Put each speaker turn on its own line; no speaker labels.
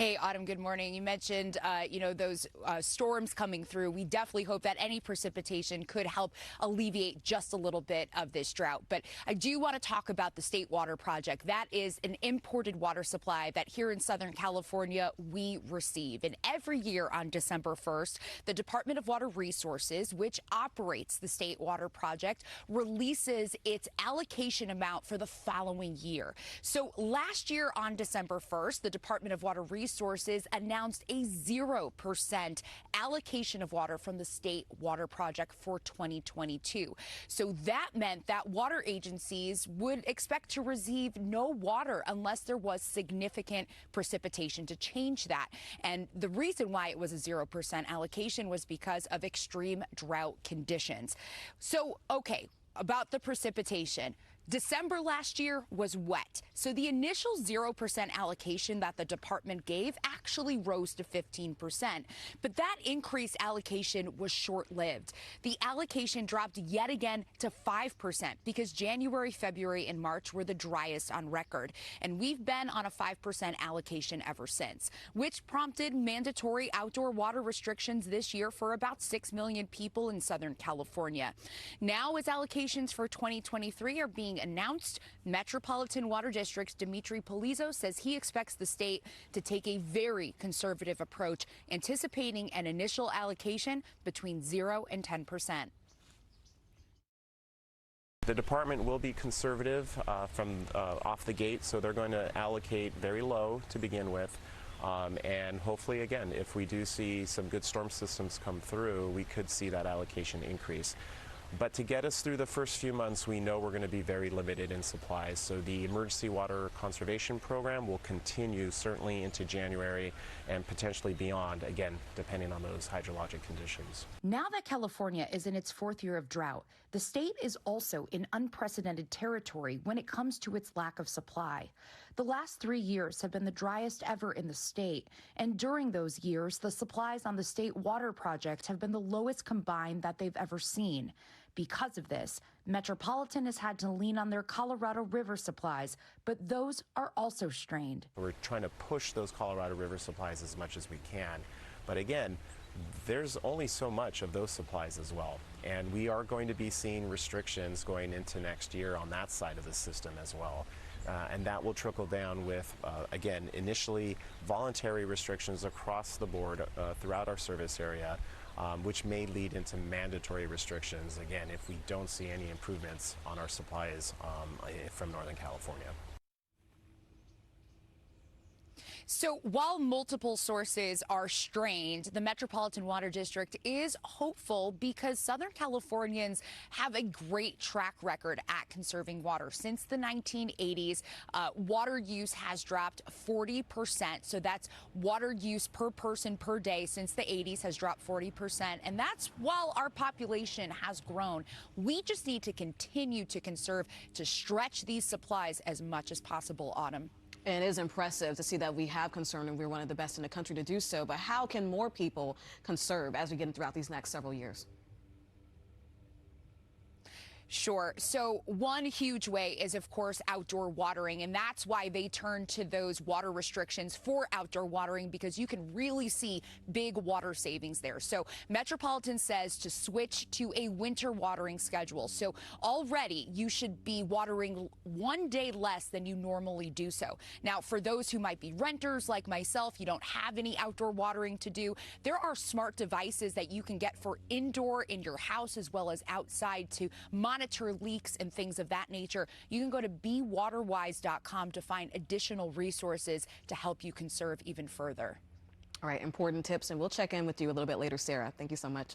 Hey, Autumn, good morning. You mentioned, those storms coming through. We definitely hope that any precipitation could help alleviate just a little bit of this drought. But I do want to talk about the State Water Project. That is an imported water supply that here in Southern California we receive. And every year on December 1st, the Department of Water Resources, which operates the State Water Project, releases its allocation amount for the following year. So last year on December 1st, the Department of Water Resources announced a 0% allocation of water from the State Water Project for 2022. So that meant that water agencies would expect to receive no water unless there was significant precipitation to change that. And the reason why it was a 0% allocation was because of extreme drought conditions. So, okay, about the precipitation. December last year was wet, so the initial 0% allocation that the department gave actually rose to 15%. But that increased allocation was short-lived. The allocation dropped yet again to 5% because January, February, and March were the driest on record. And we've been on a 5% allocation ever since, which prompted mandatory outdoor water restrictions this year for about 6 million people in Southern California. Now, as allocations for 2023 are being announced, Metropolitan Water District's Dimitri Polizzo says he expects the state to take a very conservative approach, anticipating an initial allocation between 0 and 10%.
The department will be conservative from off the gate, so they're going to allocate very low to begin with. And hopefully, again, if we do see some good storm systems come through, we could see that allocation increase. But to get us through the first few months, we know we're going to be very limited in supplies. So the Emergency Water Conservation Program will continue certainly into January and potentially beyond, again, depending on those hydrologic conditions.
Now that California is in its fourth year of drought, the state is also in unprecedented territory when it comes to its lack of supply. The last 3 years have been the driest ever in the state, and during those years, the supplies on the State Water Project have been the lowest combined that they've ever seen. Because of this, Metropolitan has had to lean on their Colorado River supplies, but those are also strained.
We're trying to push those Colorado River supplies as much as we can. But again, there's only so much of those supplies as well. And we are going to be seeing restrictions going into next year on that side of the system as well. And that will trickle down with, again, initially voluntary restrictions across the board throughout our service area, which may lead into mandatory restrictions, again, if we don't see any improvements on our supplies from Northern California.
So while multiple sources are strained, the Metropolitan Water District is hopeful because Southern Californians have a great track record at conserving water. Since the 1980s, water use has dropped 40%. So that's water use per person per day since the 80s has dropped 40%. And that's while our population has grown. We just need to continue to conserve, to stretch these supplies as much as possible, Autumn.
And it is impressive to see that we have concern and we're one of the best in the country to do so. But how can more people conserve as we get throughout these next several years?
Sure. So one huge way is, of course, outdoor watering. And that's why they turn to those water restrictions for outdoor watering, because you can really see big water savings there. So Metropolitan says to switch to a winter watering schedule. So already you should be watering 1 day less than you normally do so. Now, for those who might be renters like myself, you don't have any outdoor watering to do, there are smart devices that you can get for indoor in your house as well as outside to monitor leaks and things of that nature. You can go to bewaterwise.com to find additional resources to help you conserve even further.
All right, important tips, and we'll check in with you a little bit later, Sarah. Thank you so much.